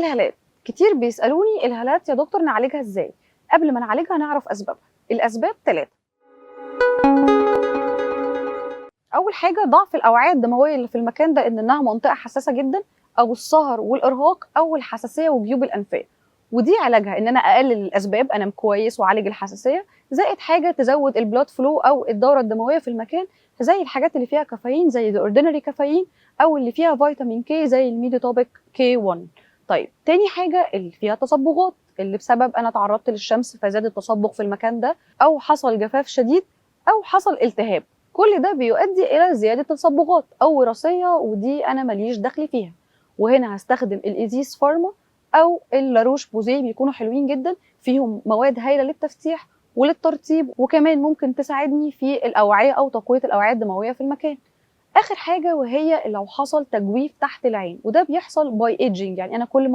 الهالات. كتير بيسألوني الهالات يا دكتور نعالجها ازاي؟ قبل ما نعالجها نعرف أسبابها. الأسباب 3. أول حاجة ضعف الأوعية الدموية اللي في المكان ده، إنها منطقة حساسة جدا، أو السهر والإرهاق، أو الحساسية وجيوب الأنفية. ودي علاجها إن أنا أقلل الأسباب، أنام كويس وأعالج الحساسية، زائد حاجة تزود البلاد فلو أو الدورة الدموية في المكان، زي الحاجات اللي فيها كافيين زي الأوردينري كافيين، أو اللي فيها فيتامين كي زي الميديتوبيك كي 1. طيب تاني حاجة اللي فيها تصبغات، اللي بسبب أنا تعرضت للشمس فزاد التصبغ في المكان ده، أو حصل جفاف شديد، أو حصل التهاب. كل ده بيؤدي إلى زيادة التصبغات أو وراثية، ودي أنا ماليش دخل فيها. وهنا هستخدم الإيزيس فارما أو اللاروش بوزيه، بيكونوا حلوين جدا، فيهم مواد هايلة للتفتيح وللترطيب، وكمان ممكن تساعدني في الأوعية أو تقوية الأوعية الدموية في المكان. آخر حاجة وهي لو حصل تجويف تحت العين، وده بيحصل باي ايجينج، يعني أنا كل ما